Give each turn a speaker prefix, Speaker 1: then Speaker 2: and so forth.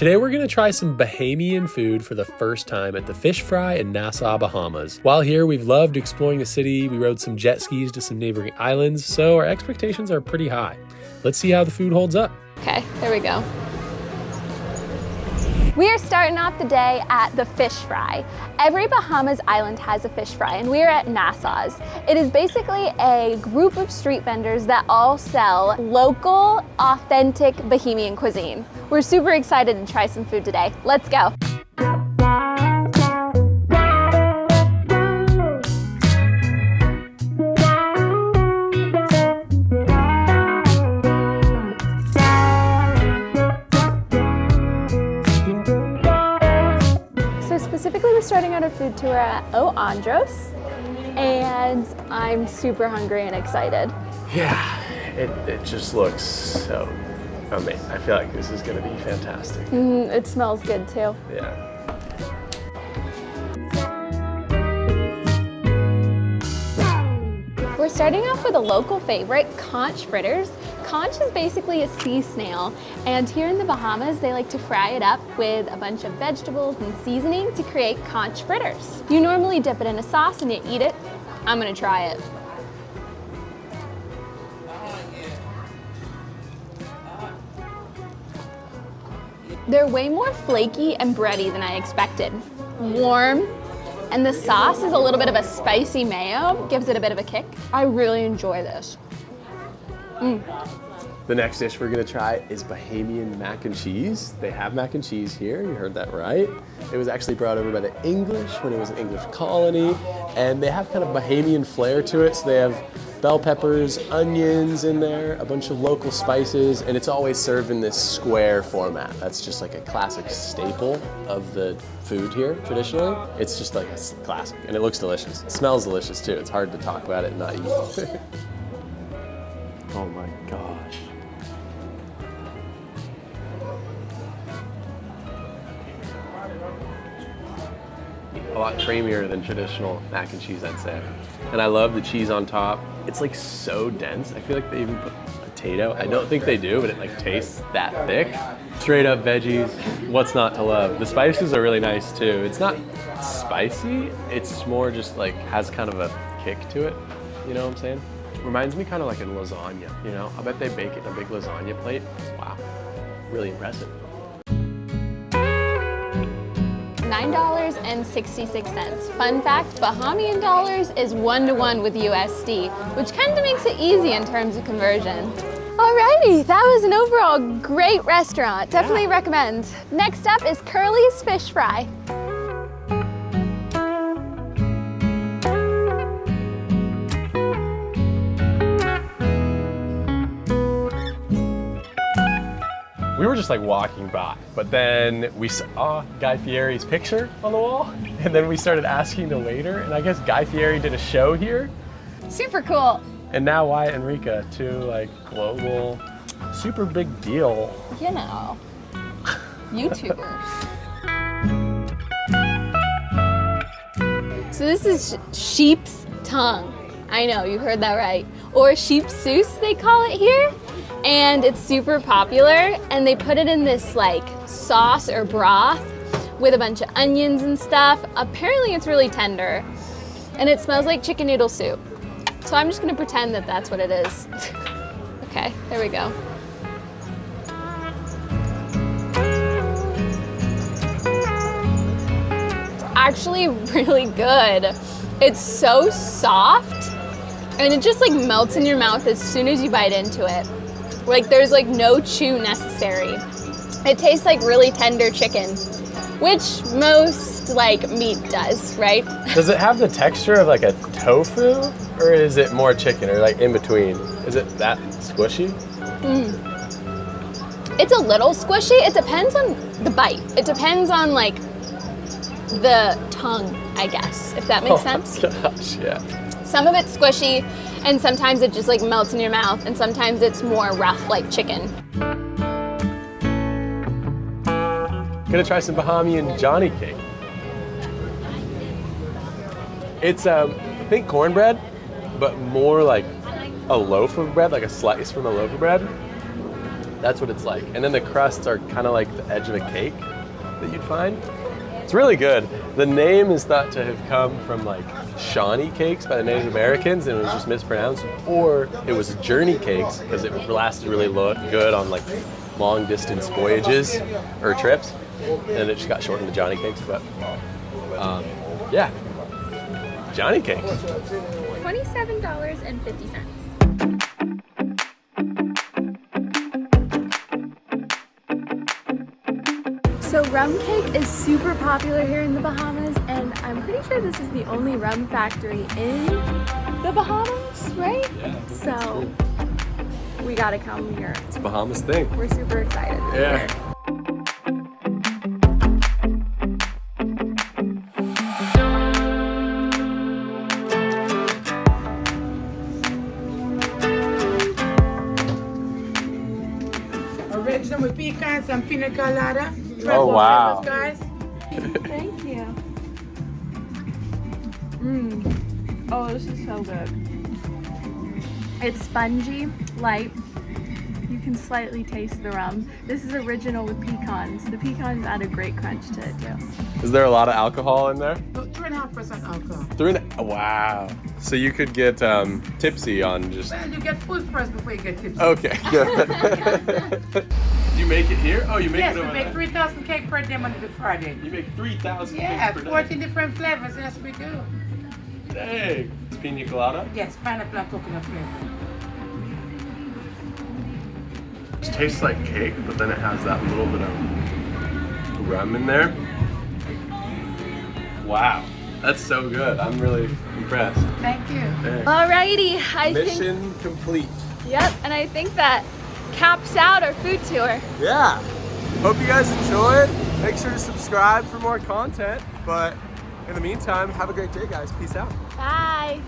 Speaker 1: Today we're going to try some Bahamian food for the first time at the Fish Fry in Nassau, Bahamas. While here, we've loved exploring the city. We rode some jet skis to some neighboring islands, so our expectations are pretty high. Let's see how the food holds up.
Speaker 2: Okay, there we go. We are starting off the day at the Fish Fry. Every Bahamas island has a fish fry, and we are at Nassau's. It is basically a group of street vendors that all sell local, authentic Bahamian cuisine. We're super excited to try some food today. Let's go. Specifically, we're starting out our food tour at Andros, and I'm super hungry and excited.
Speaker 1: Yeah, it just looks so amazing. I feel like this is gonna be fantastic.
Speaker 2: It smells good too.
Speaker 1: Yeah.
Speaker 2: We're starting off with a local favorite, CONCH fritters. CONCH is basically a sea snail, and here in the Bahamas, they like to fry it up with a bunch of vegetables and seasoning to create CONCH fritters. You normally dip it in a sauce and you eat it. I'm gonna try it. They're way more flaky and bready than I expected. Warm, and the sauce is a little bit of a spicy mayo, gives it a bit of a kick. I really enjoy this.
Speaker 1: The next dish we're gonna try is Bahamian mac and cheese. They have mac and cheese here, you heard that right. It was actually brought over by the English when it was an English colony, and they have kind of Bahamian flair to it, so they have bell peppers, onions in there, a bunch of local spices, and it's always served in this square format. That's just like a classic staple of the food here, traditionally. It's just like a classic, and it looks delicious. It smells delicious too. It's hard to talk about it and not eat. Oh my gosh. A lot creamier than traditional mac and cheese, I'd say. And I love the cheese on top. It's like so dense. I feel like they even put potato. I don't think they do, but it like tastes that thick. Straight up veggies, what's not to love? The spices are really nice too. It's not spicy, it's more just like has kind of a kick to it. You know what I'm saying? Reminds me kind of like a lasagna, you know? I bet they bake it in a big lasagna plate. Wow, really impressive.
Speaker 2: $9.66. Fun fact, Bahamian dollars is 1-to-1 with USD, which kind of makes it easy in terms of conversion. Alrighty, that was an overall great restaurant. Definitely recommend. Next up is Curly's Fish Fry.
Speaker 1: We were just like walking by, but then we saw Guy Fieri's picture on the wall, and then we started asking the waiter, and I guess Guy Fieri did a show here.
Speaker 2: Super cool.
Speaker 1: And now Wyatt and Rika, two like global, super big deal.
Speaker 2: You know, YouTubers. So this is sheep's tongue. I know, you heard that right. Or sheep sauce, they call it here. And it's super popular, and they put it in this like sauce or broth with a bunch of onions and stuff. Apparently it's really tender, and it smells like chicken noodle soup. So I'm just gonna pretend that that's what it is. Okay, there we go. It's actually really good. It's so soft, and it just like melts in your mouth as soon as you bite into it. Like there's like no chew necessary. It tastes like really tender chicken, which most like meat does, right?
Speaker 1: Does it have the texture of like a tofu, or is it more chicken, or like in between? Is it that squishy?
Speaker 2: It's a little squishy. It depends on the bite. It depends on like the tongue, I guess, if that makes sense.
Speaker 1: Gosh, yeah.
Speaker 2: Some of it's squishy, and sometimes it just like melts in your mouth, and sometimes it's more rough like chicken.
Speaker 1: Gonna try some Bahamian Johnny cake. It's think cornbread, but more like a loaf of bread, like a slice from a loaf of bread. That's what it's like. And then the crusts are kind of like the edge of a cake that you'd find. It's really good. The name is thought to have come from like Shawnee cakes by the Native Americans, and it was just mispronounced, or it was journey cakes because it lasted really good on like long distance voyages or trips, and it just got shortened to Johnny cakes. But yeah, Johnny cakes.
Speaker 2: $27.50. So rum cake is super popular here in the Bahamas, and I'm pretty sure this is the only rum factory in the Bahamas, right?
Speaker 1: Yeah.
Speaker 2: So we gotta come here.
Speaker 1: It's a Bahamas thing.
Speaker 2: We're super excited.
Speaker 1: Yeah.
Speaker 3: Original with pecans and pina colada.
Speaker 1: Oh, wow.
Speaker 3: Guys.
Speaker 2: Thank you. Oh, this is so good. It's spongy, light. You can slightly taste the rum. This is original with pecans. The pecans add a great crunch to it too.
Speaker 1: Is there a lot of alcohol in there?
Speaker 3: 3.5% alcohol.
Speaker 1: Wow. So you could get tipsy on just.
Speaker 3: Well, you get food first before you get tipsy.
Speaker 1: Okay, good. Do you make it here? Oh, you make
Speaker 3: Yes,
Speaker 1: it
Speaker 3: we
Speaker 1: over
Speaker 3: make
Speaker 1: there.
Speaker 3: 3,000 cakes per day Monday to Friday.
Speaker 1: You make 3,000
Speaker 3: Yeah,
Speaker 1: cakes per
Speaker 3: 14
Speaker 1: day.
Speaker 3: different flavors. Yes, we do.
Speaker 1: Dang. It's pina colada?
Speaker 3: Yes, pineapple and coconut flavor.
Speaker 1: It tastes like cake, but then it has that little bit of rum in there. Wow, that's so good. I'm really impressed.
Speaker 3: Thank you.
Speaker 1: Dang.
Speaker 2: Alrighty, I think.
Speaker 1: Mission complete.
Speaker 2: Yep, and I think that caps out our food tour.
Speaker 1: Yeah. Hope you guys enjoyed. Make sure to subscribe for more content. But in the meantime, have a great day, guys. Peace out.
Speaker 2: Bye.